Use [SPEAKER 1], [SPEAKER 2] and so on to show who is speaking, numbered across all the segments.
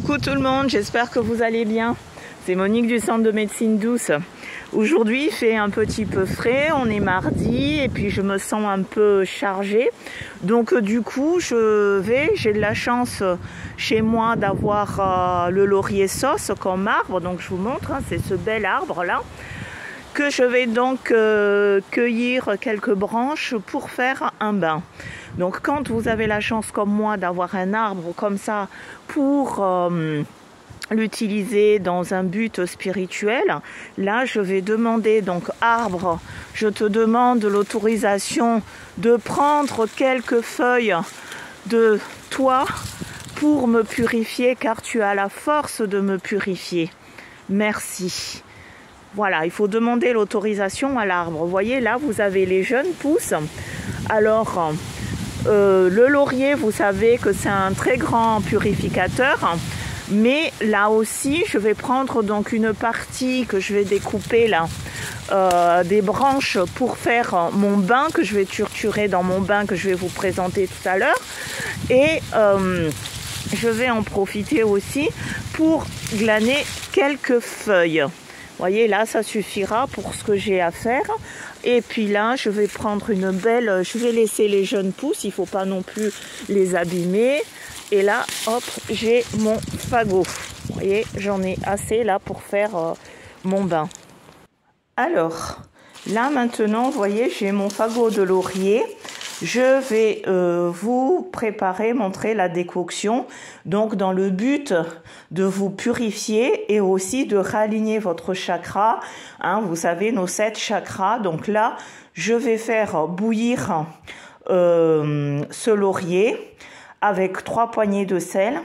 [SPEAKER 1] Coucou tout le monde, j'espère que vous allez bien. C'est Monique du centre de médecine douce. Aujourd'hui il fait un petit peu frais, on est mardi et puis je me sens un peu chargée. Donc du coup j'ai de la chance chez moi d'avoir le laurier sauce comme arbre. Donc je vous montre, hein, c'est ce bel arbre là que je vais donc cueillir quelques branches pour faire un bain. Donc quand vous avez la chance comme moi d'avoir un arbre comme ça pour l'utiliser dans un but spirituel, là je vais demander, donc arbre, je te demande l'autorisation de prendre quelques feuilles de toi pour me purifier, car tu as la force de me purifier. Merci. Voilà, il faut demander l'autorisation à l'arbre. Vous voyez, là, vous avez les jeunes pousses. Alors, le laurier, vous savez que c'est un très grand purificateur. Mais là aussi, je vais prendre donc une partie que je vais découper là, des branches pour faire mon bain, que je vais torturer dans mon bain que je vais vous présenter tout à l'heure. Et je vais en profiter aussi pour glaner quelques feuilles. Vous voyez, là, ça suffira pour ce que j'ai à faire. Et puis là, je vais prendre une belle... Je vais laisser les jeunes pousses, il ne faut pas non plus les abîmer. Et là, hop, j'ai mon fagot. Vous voyez, j'en ai assez là pour faire mon bain. Alors, là maintenant, vous voyez, j'ai mon fagot de laurier. Je vais vous montrer la décoction, donc dans le but de vous purifier et aussi de réaligner votre chakra. Hein, vous savez, nos 7 chakras. Donc là, je vais faire bouillir ce laurier avec 3 poignées de sel,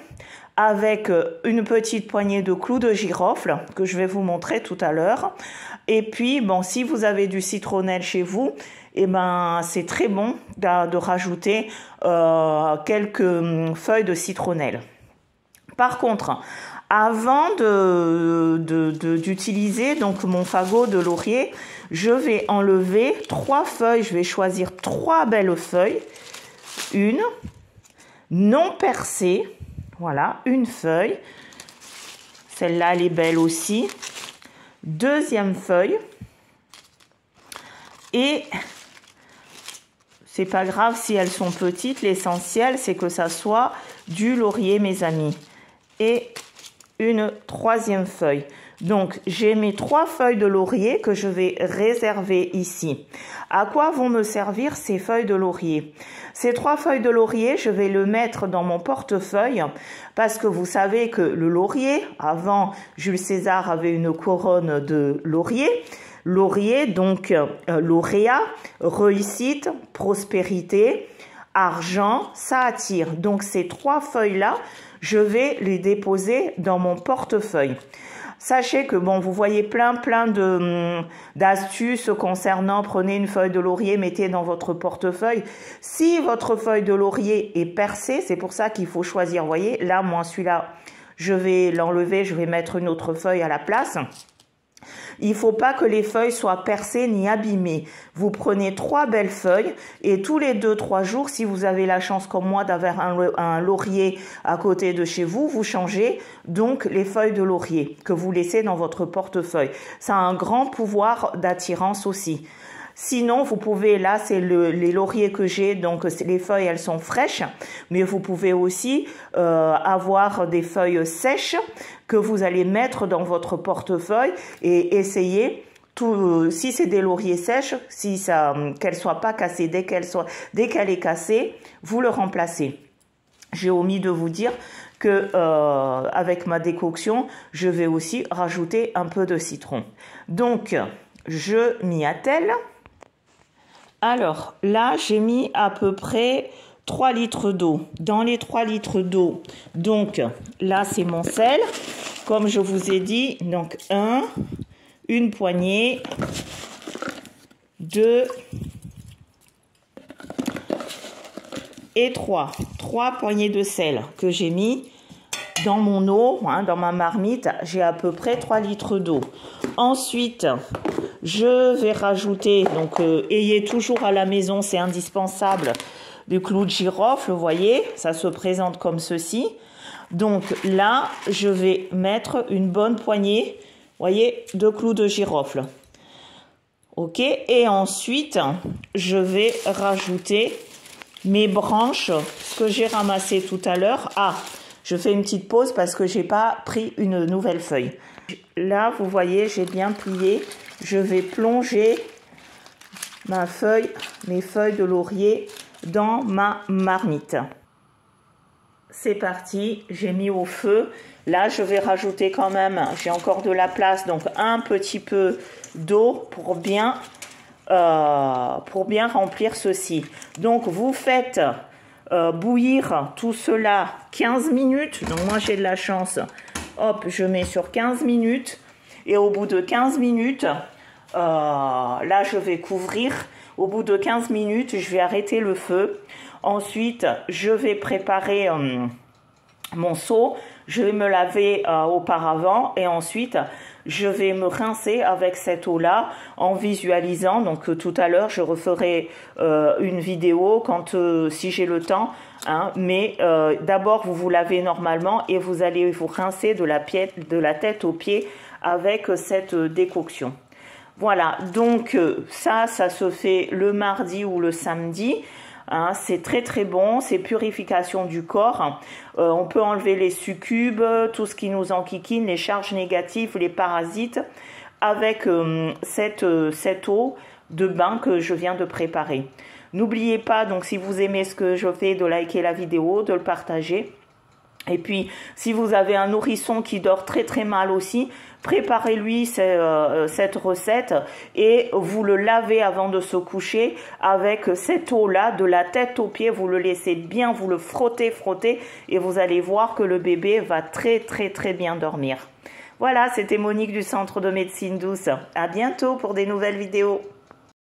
[SPEAKER 1] avec une petite poignée de clous de girofle que je vais vous montrer tout à l'heure. Et puis, bon, si vous avez du citronnelle chez vous, eh ben, c'est très bon de rajouter quelques feuilles de citronnelle. Par contre, avant d'utiliser donc mon fagot de laurier, je vais enlever 3 feuilles. Je vais choisir 3 belles feuilles. Une non percée, voilà, une feuille. Celle-là, elle est belle aussi. Deuxième feuille. Et c'est pas grave si elles sont petites, l'essentiel c'est que ça soit du laurier, mes amis. Et une 3e feuille. Donc j'ai mes 3 feuilles de laurier que je vais réserver ici. À quoi vont me servir ces feuilles de laurier? Ces 3 feuilles de laurier, je vais le mettre dans mon portefeuille parce que vous savez que le laurier, avant Jules César avait une couronne de laurier. Laurier, donc lauréat, réussite, prospérité, argent, ça attire. Donc ces 3 feuilles-là, je vais les déposer dans mon portefeuille. Sachez que, bon, vous voyez plein d'astuces concernant, prenez une feuille de laurier, mettez dans votre portefeuille. Si votre feuille de laurier est percée, c'est pour ça qu'il faut choisir. Vous voyez, là, moi, celui-là, je vais l'enlever, je vais mettre une autre feuille à la place. Il ne faut pas que les feuilles soient percées ni abîmées. Vous prenez 3 belles feuilles et tous les 2-3 jours, si vous avez la chance comme moi d'avoir un laurier à côté de chez vous, vous changez donc les feuilles de laurier que vous laissez dans votre portefeuille. Ça a un grand pouvoir d'attirance aussi. Sinon, vous pouvez, là, c'est les lauriers que j'ai, donc les feuilles, elles sont fraîches, mais vous pouvez aussi avoir des feuilles sèches que vous allez mettre dans votre portefeuille et essayer, si c'est des lauriers sèches, qu'elles ne soient pas cassées, dès qu'elle est cassée, vous le remplacez. J'ai omis de vous dire que avec ma décoction, je vais aussi rajouter un peu de citron. Donc, je m'y attelle. Alors là, j'ai mis à peu près 3 litres d'eau. Dans les 3 litres d'eau, donc là, c'est mon sel. Comme je vous ai dit, donc une poignée, 2 et 3. 3 poignées de sel que j'ai mis dans mon eau, hein, dans ma marmite. J'ai à peu près 3 litres d'eau. Ensuite, je vais rajouter, donc ayez toujours à la maison, c'est indispensable, du clou de girofle, vous voyez, ça se présente comme ceci. Donc là, je vais mettre une bonne poignée, voyez, de clous de girofle. Ok, et ensuite, je vais rajouter mes branches, ce que j'ai ramassé tout à l'heure. Ah, je fais une petite pause parce que j'ai pas pris une nouvelle feuille. Là, vous voyez, j'ai bien plié. Je vais plonger mes feuilles de laurier dans ma marmite. C'est parti, j'ai mis au feu. Là, je vais rajouter quand même, j'ai encore de la place, donc un petit peu d'eau pour bien remplir ceci. Donc, vous faites bouillir tout cela 15 minutes. Donc, moi, j'ai de la chance. Hop, je mets sur 15 minutes. Et au bout de 15 minutes, là, je vais couvrir. Au bout de 15 minutes, je vais arrêter le feu. Ensuite, je vais préparer mon seau. Je vais me laver auparavant et ensuite, je vais me rincer avec cette eau-là en visualisant. Donc, tout à l'heure, je referai une vidéo quand si j'ai le temps. Hein, mais d'abord, vous vous lavez normalement et vous allez vous rincer de la tête aux pieds avec cette décoction. Voilà, donc ça se fait le mardi ou le samedi. Hein, c'est très très bon, c'est purification du corps. On peut enlever les succubes, tout ce qui nous enquiquine, les charges négatives, les parasites, avec cette eau de bain que je viens de préparer. N'oubliez pas, donc si vous aimez ce que je fais, de liker la vidéo, de le partager. Et puis, si vous avez un nourrisson qui dort très très mal aussi, préparez-lui cette recette et vous le lavez avant de se coucher avec cette eau-là, de la tête aux pieds. Vous le laissez bien, vous le frottez et vous allez voir que le bébé va très très très bien dormir. Voilà, c'était Monique du Centre de Médecine Douce. À bientôt pour des nouvelles vidéos.